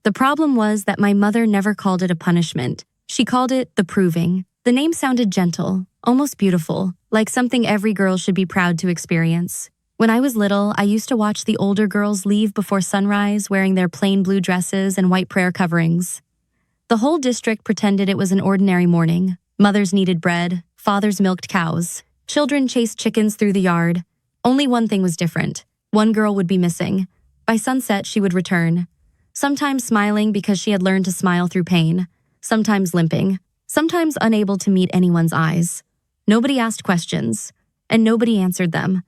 The problem was that my mother never called it a punishment. She called it the proving. The name sounded gentle, almost beautiful, like something every girl should be proud to experience. When I was little, I used to watch the older girls leave before sunrise wearing their plain blue dresses and white prayer coverings. The whole district pretended it was an ordinary morning. Mothers kneaded bread, fathers milked cows, children chased chickens through the yard. Only one thing was different. One girl would be missing. By sunset, she would return. Sometimes smiling because she had learned to smile through pain. Sometimes limping. Sometimes unable to meet anyone's eyes. Nobody asked questions, and nobody answered them.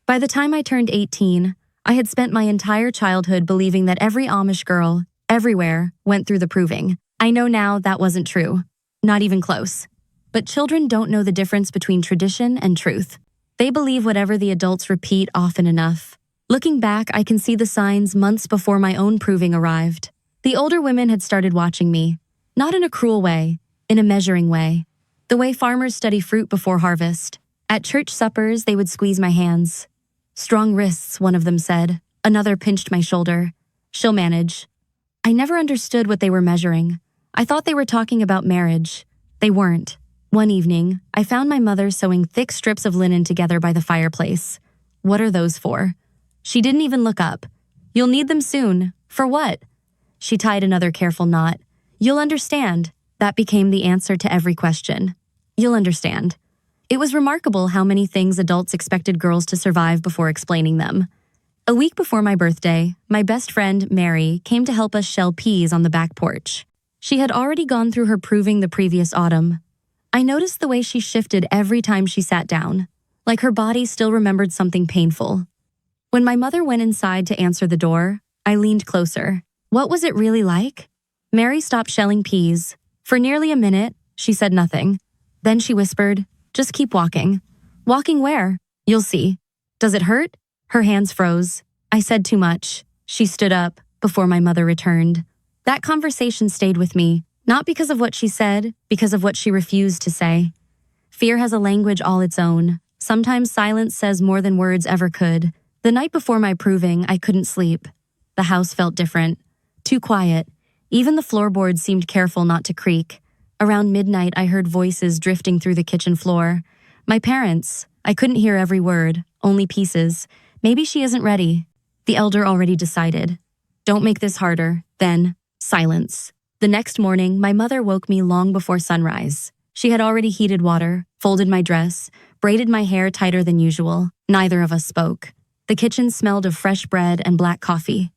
By the time I turned 18, I had spent my entire childhood believing that every Amish girl, everywhere, went through the proving. I know now that wasn't true. Not even close. But children don't know the difference between tradition and truth. They believe whatever the adults repeat often enough. Looking back, I can see the signs months before my own proving arrived. The older women had started watching me, not in a cruel way, in a measuring way. The way farmers study fruit before harvest. At church suppers, they would squeeze my hands. Strong wrists, one of them said. Another pinched my shoulder. She'll manage. I never understood what they were measuring. I thought they were talking about marriage. They weren't. One evening, I found my mother sewing thick strips of linen together by the fireplace. What are those for? She didn't even look up. You'll need them soon. For what? She tied another careful knot. You'll understand. That became the answer to every question. You'll understand. It was remarkable how many things adults expected girls to survive before explaining them. A week before my birthday, my best friend, Mary, came to help us shell peas on the back porch. She had already gone through her proving the previous autumn. I noticed the way she shifted every time she sat down, like her body still remembered something painful. When my mother went inside to answer the door, I leaned closer. What was it really like? Mary stopped shelling peas. For nearly a minute, she said nothing. Then she whispered, "Just keep walking." "Walking where?" "You'll see." "Does it hurt?" Her hands froze. I said too much. She stood up before my mother returned. That conversation stayed with me, not because of what she said, because of what she refused to say. Fear has a language all its own. Sometimes silence says more than words ever could. The night before my proving, I couldn't sleep. The house felt different. Too quiet. Even the floorboards seemed careful not to creak. Around midnight, I heard voices drifting through the kitchen floor. My parents. I couldn't hear every word, only pieces. Maybe she isn't ready. The elder already decided. Don't make this harder. Then, silence. The next morning, my mother woke me long before sunrise. She had already heated water, folded my dress, braided my hair tighter than usual. Neither of us spoke. The kitchen smelled of fresh bread and black coffee.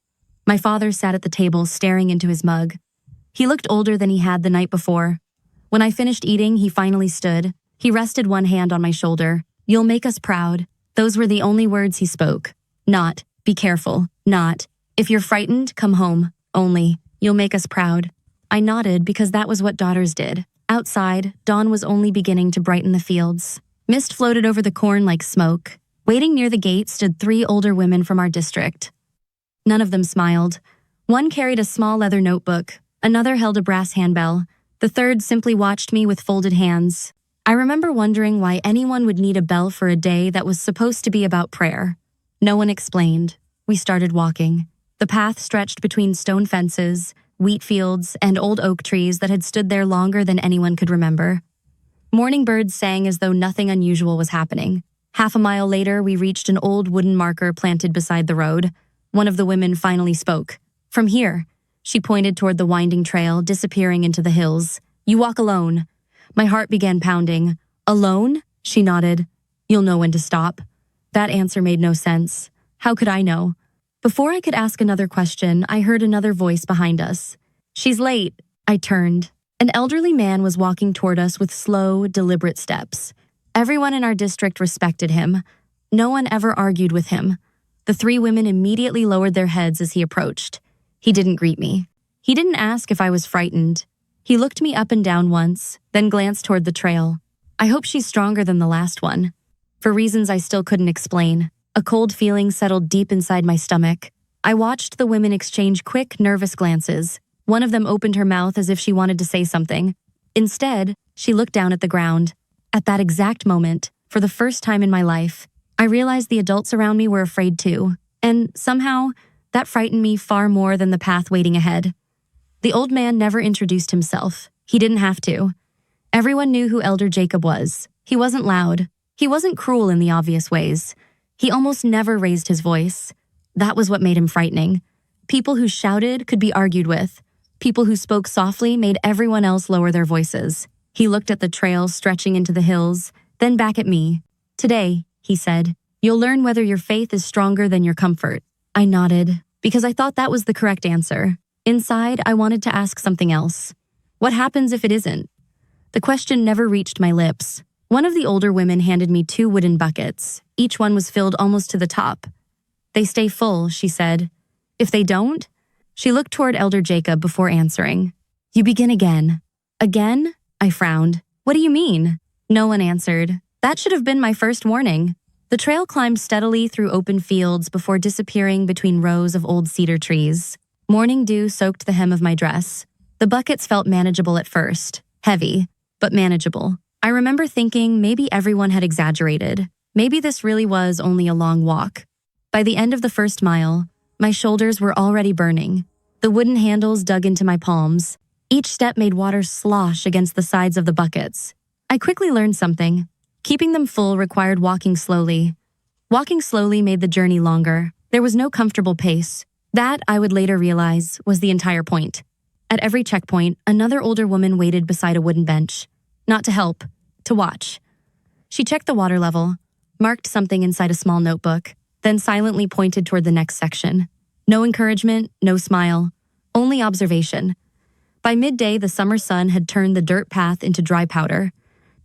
My father sat at the table staring into his mug. He looked older than he had the night before. When I finished eating, he finally stood. He rested one hand on my shoulder. "You'll make us proud." Those were the only words he spoke. Not, "Be careful." Not, "If you're frightened, come home." Only, "You'll make us proud." I nodded because that was what daughters did. Outside, dawn was only beginning to brighten the fields. Mist floated over the corn like smoke. Waiting near the gate stood 3 older women from our district. None of them smiled. One carried a small leather notebook. Another held a brass handbell. The third simply watched me with folded hands. I remember wondering why anyone would need a bell for a day that was supposed to be about prayer. No one explained. We started walking. The path stretched between stone fences, wheat fields, and old oak trees that had stood there longer than anyone could remember. Morning birds sang as though nothing unusual was happening. Half a mile later, we reached an old wooden marker planted beside the road. One of the women finally spoke. "From here." She pointed toward the winding trail, disappearing into the hills. "You walk alone." My heart began pounding. "Alone?" She nodded. "You'll know when to stop." That answer made no sense. How could I know? Before I could ask another question, I heard another voice behind us. "She's late." I turned. An elderly man was walking toward us with slow, deliberate steps. Everyone in our district respected him. No one ever argued with him. The 3 women immediately lowered their heads as he approached. He didn't greet me. He didn't ask if I was frightened. He looked me up and down once, then glanced toward the trail. I hope she's stronger than the last one. For reasons I still couldn't explain, a cold feeling settled deep inside my stomach. I watched the women exchange quick, nervous glances. One of them opened her mouth as if she wanted to say something. Instead, she looked down at the ground. At that exact moment, for the first time in my life, I realized the adults around me were afraid too. And somehow, That frightened me far more than the path waiting ahead. The old man never introduced himself. He didn't have to. Everyone knew who Elder Jacob was. He wasn't loud. He wasn't cruel in the obvious ways. He almost never raised his voice. That was what made him frightening. People who shouted could be argued with. People who spoke softly made everyone else lower their voices. He looked at the trail stretching into the hills, then back at me. "Today," he said, "you'll learn whether your faith is stronger than your comfort." I nodded, because I thought that was the correct answer. Inside, I wanted to ask something else. What happens if it isn't? The question never reached my lips. One of the older women handed me 2 wooden buckets. Each one was filled almost to the top. "They stay full," she said. "If they don't?" She looked toward Elder Jacob before answering. "You begin again." "Again?" I frowned. "What do you mean?" No one answered. That should have been my first warning. The trail climbed steadily through open fields before disappearing between rows of old cedar trees. Morning dew soaked the hem of my dress. The buckets felt manageable at first. Heavy, but manageable. I remember thinking maybe everyone had exaggerated. Maybe this really was only a long walk. By the end of the first mile, my shoulders were already burning. The wooden handles dug into my palms. Each step made water slosh against the sides of the buckets. I quickly learned something. Keeping them full required walking slowly. Walking slowly made the journey longer. There was no comfortable pace. That, I would later realize, was the entire point. At every checkpoint, another older woman waited beside a wooden bench. Not to help, to watch. She checked the water level, marked something inside a small notebook, then silently pointed toward the next section. No encouragement, no smile, only observation. By midday, the summer sun had turned the dirt path into dry powder.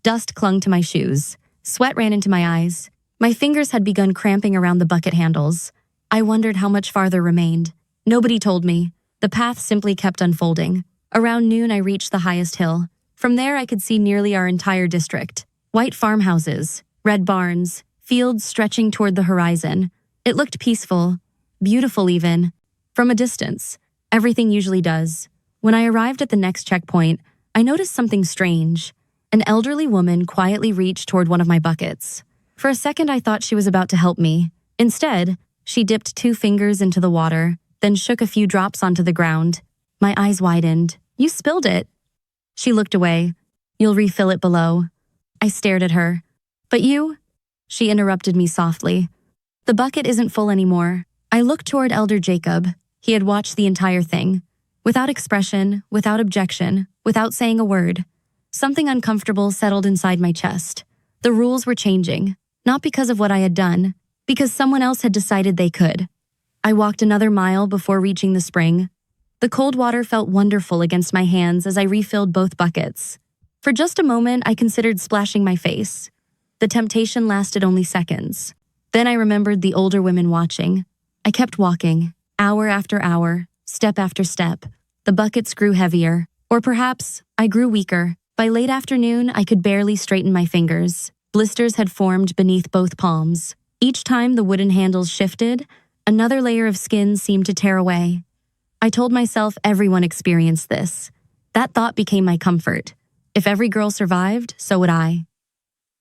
Dust clung to my shoes. Sweat ran into my eyes. My fingers had begun cramping around the bucket handles. I wondered how much farther remained. Nobody told me. The path simply kept unfolding. Around noon, I reached the highest hill. From there, I could see nearly our entire district. White farmhouses, red barns, fields stretching toward the horizon. It looked peaceful, beautiful even. From a distance, everything usually does. When I arrived at the next checkpoint, I noticed something strange. An elderly woman quietly reached toward one of my buckets. For a second, I thought she was about to help me. Instead, she dipped 2 fingers into the water, then shook a few drops onto the ground. My eyes widened. "You spilled it." She looked away. "You'll refill it below." I stared at her. "But you?" She interrupted me softly. "The bucket isn't full anymore." I looked toward Elder Jacob. He had watched the entire thing. Without expression, without objection, without saying a word. Something uncomfortable settled inside my chest. The rules were changing, not because of what I had done, because someone else had decided they could. I walked another mile before reaching the spring. The cold water felt wonderful against my hands as I refilled both buckets. For just a moment, I considered splashing my face. The temptation lasted only seconds. Then I remembered the older women watching. I kept walking, hour after hour, step after step. The buckets grew heavier, or perhaps I grew weaker. By late afternoon, I could barely straighten my fingers. Blisters had formed beneath both palms. Each time the wooden handles shifted, another layer of skin seemed to tear away. I told myself everyone experienced this. That thought became my comfort. If every girl survived, so would I.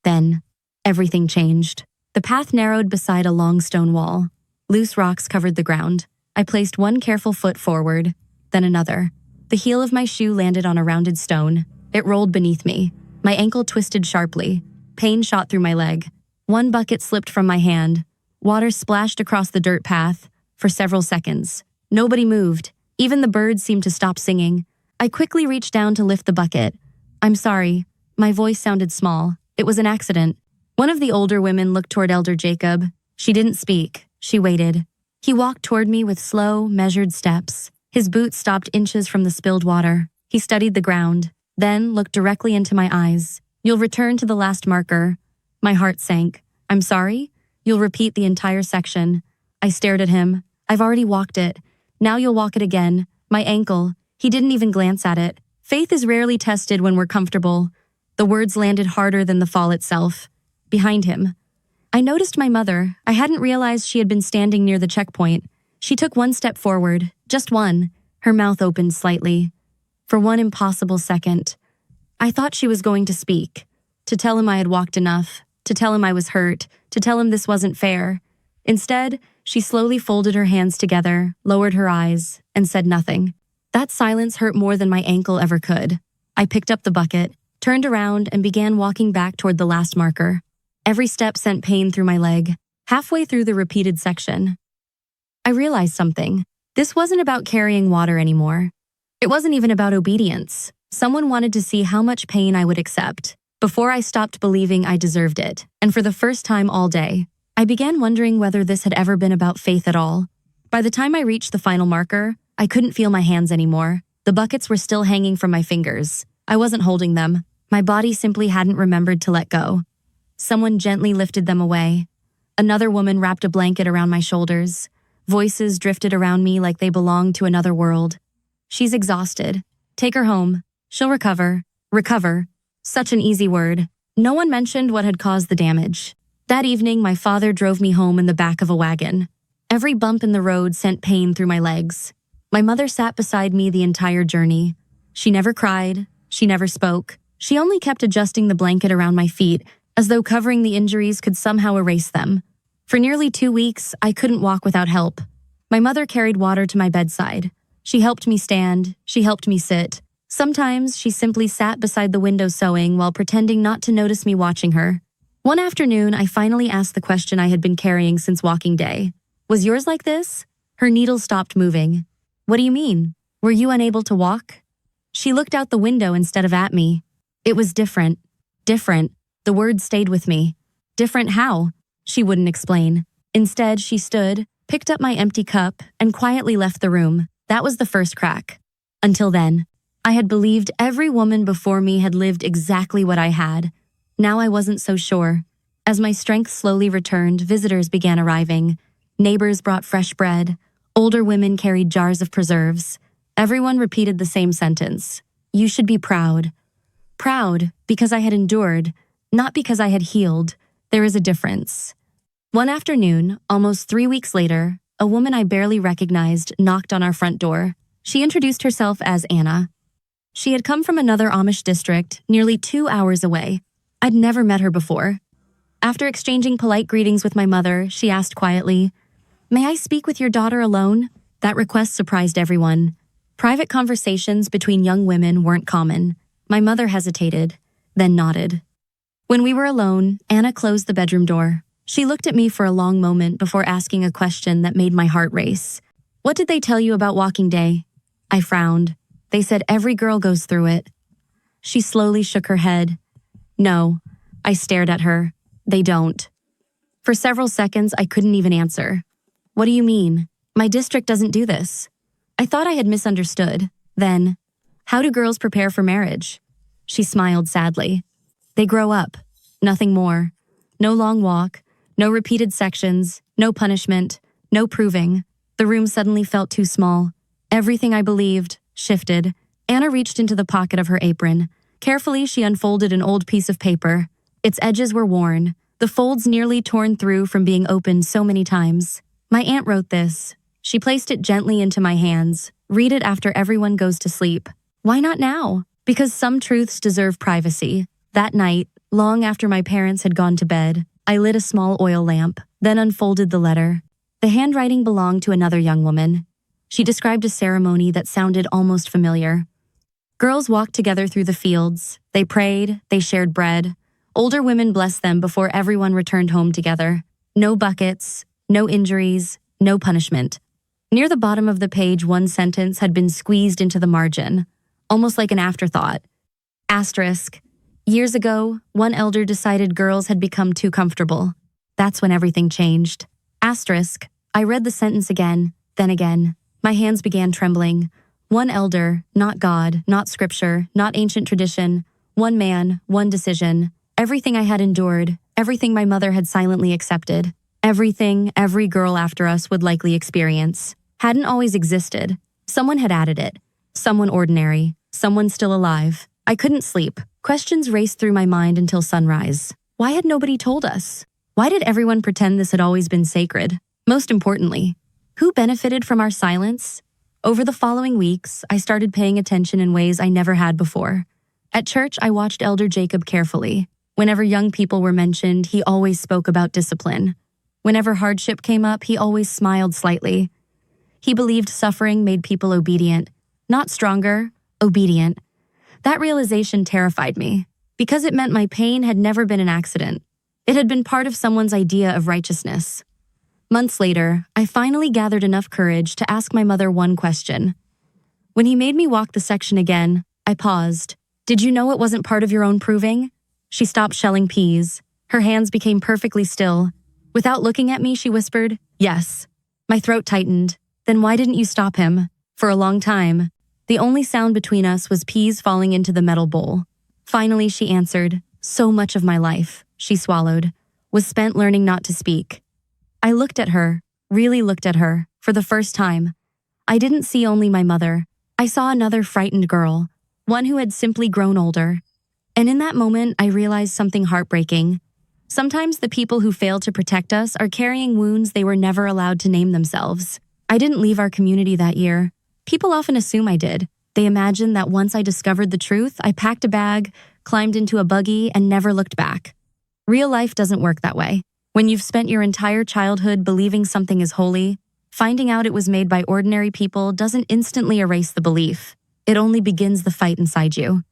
Then, everything changed. The path narrowed beside a long stone wall. Loose rocks covered the ground. I placed one careful foot forward, then another. The heel of my shoe landed on a rounded stone. It rolled beneath me. My ankle twisted sharply. Pain shot through my leg. One bucket slipped from my hand. Water splashed across the dirt path. For several seconds, nobody moved. Even the birds seemed to stop singing. I quickly reached down to lift the bucket. "I'm sorry." My voice sounded small. It was an accident. One of the older women looked toward Elder Jacob. She didn't speak. She waited. He walked toward me with slow, measured steps. His boots stopped inches from the spilled water. He studied the ground, then looked directly into my eyes. "You'll return to the last marker." My heart sank. "I'm sorry?" "You'll repeat the entire section." I stared at him. "I've already walked it. Now you'll walk it again." My ankle. He didn't even glance at it. Faith is rarely tested when we're comfortable. The words landed harder than the fall itself. Behind him. I noticed my mother. I hadn't realized she had been standing near the checkpoint. She took one step forward, just one. Her mouth opened slightly. For one impossible second, I thought she was going to speak, to tell him I had walked enough, to tell him I was hurt, to tell him this wasn't fair. Instead, She slowly folded her hands together, lowered her eyes, and said nothing. That silence hurt more than my ankle ever could. I picked up the bucket, turned around, and began walking back toward the last marker. Every step sent pain through my leg. Halfway through the repeated section, I realized something. This wasn't about carrying water anymore. It wasn't even about obedience. Someone wanted to see how much pain I would accept before I stopped believing I deserved it. And for the first time all day, I began wondering whether this had ever been about faith at all. By the time I reached the final marker, I couldn't feel my hands anymore. The buckets were still hanging from my fingers. I wasn't holding them. My body simply hadn't remembered to let go. Someone gently lifted them away. Another woman wrapped a blanket around my shoulders. Voices drifted around me like they belonged to another world. She's exhausted. Take her home. She'll recover. Recover. Such an easy word. No one mentioned what had caused the damage. That evening, my father drove me home in the back of a wagon. Every bump in the road sent pain through my legs. My mother sat beside me the entire journey. She never cried. She never spoke. She only kept adjusting the blanket around my feet, as though covering the injuries could somehow erase them. For nearly 2 weeks, I couldn't walk without help. My mother carried water to my bedside. She helped me stand. She helped me sit. Sometimes she simply sat beside the window sewing while pretending not to notice me watching her. One afternoon, I finally asked the question I had been carrying since walking day. Was yours like this? Her needle stopped moving. What do you mean? Were you unable to walk? She looked out the window instead of at me. It was different. Different. The word stayed with me. Different how? She wouldn't explain. Instead, she stood, picked up my empty cup, and quietly left the room. That was the first crack. Until then, I had believed every woman before me had lived exactly what I had. Now I wasn't so sure. As my strength slowly returned, visitors began arriving. Neighbors brought fresh bread. Older women carried jars of preserves. Everyone repeated the same sentence. You should be proud. Proud because I had endured, not because I had healed. There is a difference. One afternoon, almost 3 weeks later, a woman I barely recognized knocked on our front door. She introduced herself as Anna. She had come from another Amish district, nearly 2 hours away. I'd never met her before. After exchanging polite greetings with my mother, she asked quietly, "May I speak with your daughter alone?" That request surprised everyone. Private conversations between young women weren't common. My mother hesitated, then nodded. When we were alone, Anna closed the bedroom door. She looked at me for a long moment before asking a question that made my heart race. "What did they tell you about walking day?" I frowned. "They said every girl goes through it." She slowly shook her head. "No." I stared at her. "They don't." For several seconds, I couldn't even answer. "What do you mean? My district doesn't do this." I thought I had misunderstood. Then, "How do girls prepare for marriage?" She smiled sadly. "They grow up. Nothing more. No long walk, no repeated sections, no punishment, no proving." The room suddenly felt too small. Everything I believed shifted. Anna reached into the pocket of her apron. Carefully, she unfolded an old piece of paper. Its edges were worn, the folds nearly torn through from being opened so many times. "My aunt wrote this." She placed it gently into my hands. "Read it after everyone goes to sleep." Why not now? Because some truths deserve privacy. That night, long after my parents had gone to bed, I lit a small oil lamp, then unfolded the letter. The handwriting belonged to another young woman. She described a ceremony that sounded almost familiar. Girls walked together through the fields. They prayed, they shared bread. Older women blessed them before everyone returned home together. No buckets, no injuries, no punishment. Near the bottom of the page, one sentence had been squeezed into the margin, almost like an afterthought. Asterisk. Years ago, one elder decided girls had become too comfortable. That's when everything changed. Asterisk. I read the sentence again, then again. My hands began trembling. One elder, not God, not scripture, not ancient tradition. One man, one decision. Everything I had endured, everything my mother had silently accepted, everything every girl after us would likely experience, hadn't always existed. Someone had added it. Someone ordinary. Someone still alive. I couldn't sleep. Questions raced through my mind until sunrise. Why had nobody told us? Why did everyone pretend this had always been sacred? Most importantly, who benefited from our silence? Over the following weeks, I started paying attention in ways I never had before. At church, I watched Elder Jacob carefully. Whenever young people were mentioned, he always spoke about discipline. Whenever hardship came up, he always smiled slightly. He believed suffering made people obedient, not stronger, obedient. That realization terrified me, because it meant my pain had never been an accident. It had been part of someone's idea of righteousness. Months later, I finally gathered enough courage to ask my mother one question. When he made me walk the section again, I paused. "Did you know it wasn't part of your own proving?" She stopped shelling peas. Her hands became perfectly still. Without looking at me, she whispered, "Yes." My throat tightened. "Then why didn't you stop him?" For a long time, the only sound between us was peas falling into the metal bowl. Finally, she answered, "So much of my life," she swallowed, "was spent learning not to speak." I looked at her, really looked at her, for the first time. I didn't see only my mother. I saw another frightened girl, one who had simply grown older. And in that moment, I realized something heartbreaking. Sometimes the people who fail to protect us are carrying wounds they were never allowed to name themselves. I didn't leave our community that year. People often assume I did. They imagine that once I discovered the truth, I packed a bag, climbed into a buggy, and never looked back. Real life doesn't work that way. When you've spent your entire childhood believing something is holy, finding out it was made by ordinary people doesn't instantly erase the belief. It only begins the fight inside you.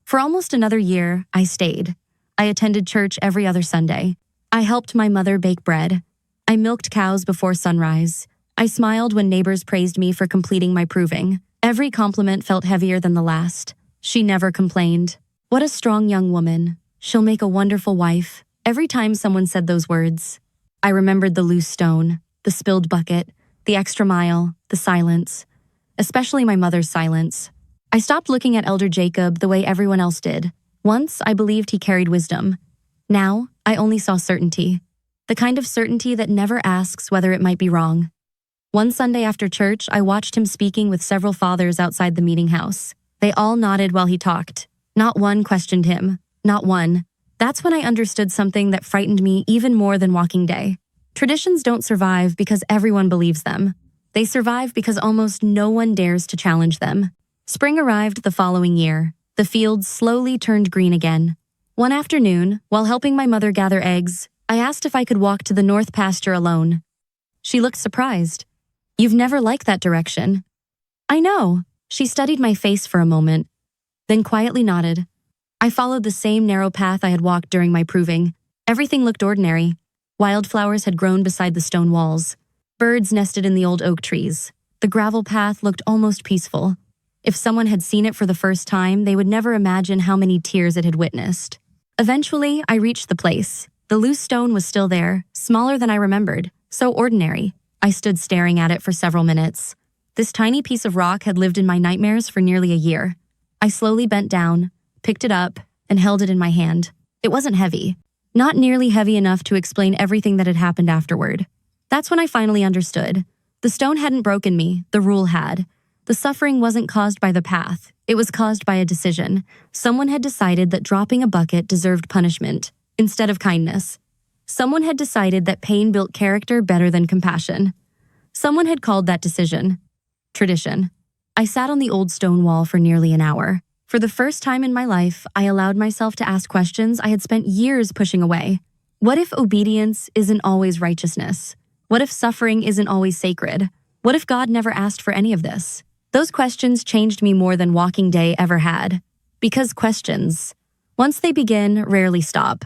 For almost another year, I stayed. I attended church every other Sunday. I helped my mother bake bread. I milked cows before sunrise. I smiled when neighbors praised me for completing my proving. Every compliment felt heavier than the last. She never complained. "What a strong young woman. She'll make a wonderful wife." Every time someone said those words, I remembered the loose stone, the spilled bucket, the extra mile, the silence, especially my mother's silence. I stopped looking at Elder Jacob the way everyone else did. Once, I believed he carried wisdom. Now, I only saw certainty. The kind of certainty that never asks whether it might be wrong. One Sunday after church, I watched him speaking with several fathers outside the meeting house. They all nodded while he talked. Not one questioned him. Not one. That's when I understood something that frightened me even more than Walking Day. Traditions don't survive because everyone believes them. They survive because almost no one dares to challenge them. Spring arrived the following year. The fields slowly turned green again. One afternoon, while helping my mother gather eggs, I asked if I could walk to the north pasture alone. She looked surprised. "You've never liked that direction." "I know." She studied my face for a moment, then quietly nodded. I followed the same narrow path I had walked during my proving. Everything looked ordinary. Wildflowers had grown beside the stone walls. Birds nested in the old oak trees. The gravel path looked almost peaceful. If someone had seen it for the first time, they would never imagine how many tears it had witnessed. Eventually, I reached the place. The loose stone was still there, smaller than I remembered, so ordinary. I stood staring at it for several minutes. This tiny piece of rock had lived in my nightmares for nearly a year. I slowly bent down, picked it up, and held it in my hand. It wasn't heavy. Not nearly heavy enough to explain everything that had happened afterward. That's when I finally understood. The stone hadn't broken me, the rule had. The suffering wasn't caused by the path. It was caused by a decision. Someone had decided that dropping a bucket deserved punishment, instead of kindness. Someone had decided that pain built character better than compassion. Someone had called that decision tradition. I sat on the old stone wall for nearly an hour. For the first time in my life, I allowed myself to ask questions I had spent years pushing away. What if obedience isn't always righteousness? What if suffering isn't always sacred? What if God never asked for any of this? Those questions changed me more than Walking Day ever had. Because questions, once they begin, rarely stop.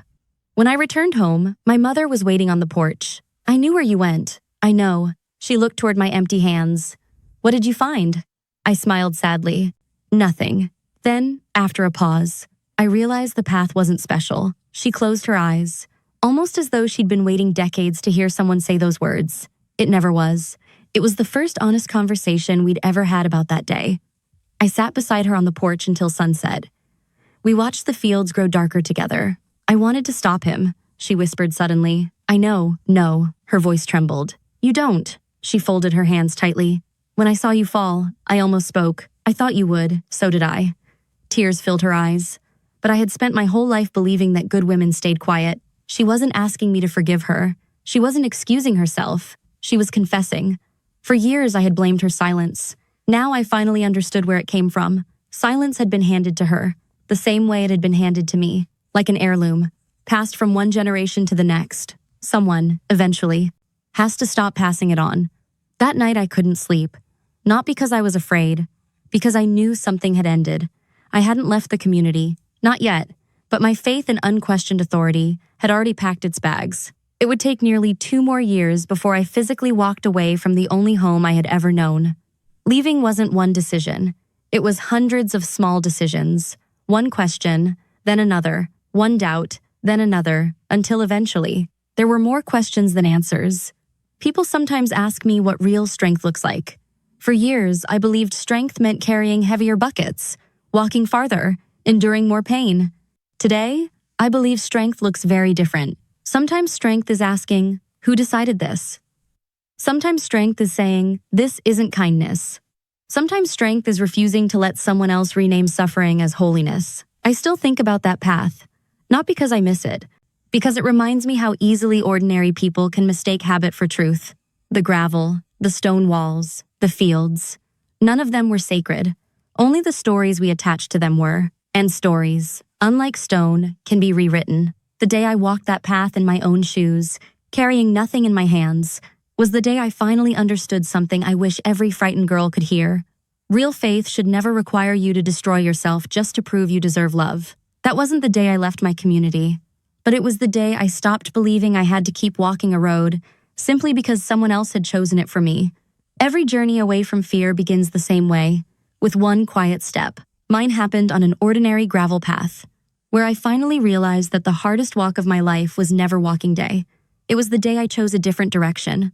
When I returned home, my mother was waiting on the porch. "I knew where you went." "I know." She looked toward my empty hands. "What did you find?" I smiled sadly. "Nothing." Then, after a pause, I realized the path wasn't special. She closed her eyes, almost as though she'd been waiting decades to hear someone say those words. It never was. It was the first honest conversation we'd ever had about that day. I sat beside her on the porch until sunset. We watched the fields grow darker together. "I wanted to stop him," she whispered suddenly. "I know." "No." Her voice trembled. "You don't." She folded her hands tightly. "When I saw you fall, I almost spoke. I thought you would. So did I." Tears filled her eyes. But I had spent my whole life believing that good women stayed quiet. She wasn't asking me to forgive her. She wasn't excusing herself. She was confessing. For years, I had blamed her silence. Now I finally understood where it came from. Silence had been handed to her, the same way it had been handed to me, like an heirloom, passed from one generation to the next. Someone, eventually, has to stop passing it on. That night I couldn't sleep. Not because I was afraid, because I knew something had ended. I hadn't left the community, not yet, but my faith in unquestioned authority had already packed its bags. It would take nearly 2 more years before I physically walked away from the only home I had ever known. Leaving wasn't one decision. It was hundreds of small decisions. One question, then another, one doubt, then another, until eventually, there were more questions than answers. People sometimes ask me what real strength looks like. For years, I believed strength meant carrying heavier buckets, walking farther, enduring more pain. Today, I believe strength looks very different. Sometimes strength is asking, who decided this? Sometimes strength is saying, this isn't kindness. Sometimes strength is refusing to let someone else rename suffering as holiness. I still think about that path, not because I miss it, because it reminds me how easily ordinary people can mistake habit for truth. The gravel, the stone walls, the fields. None of them were sacred. Only the stories we attached to them were. And stories, unlike stone, can be rewritten. The day I walked that path in my own shoes, carrying nothing in my hands, was the day I finally understood something I wish every frightened girl could hear. Real faith should never require you to destroy yourself just to prove you deserve love. That wasn't the day I left my community, but it was the day I stopped believing I had to keep walking a road simply because someone else had chosen it for me. Every journey away from fear begins the same way, with one quiet step. Mine happened on an ordinary gravel path, where I finally realized that the hardest walk of my life was never walking day. It was the day I chose a different direction.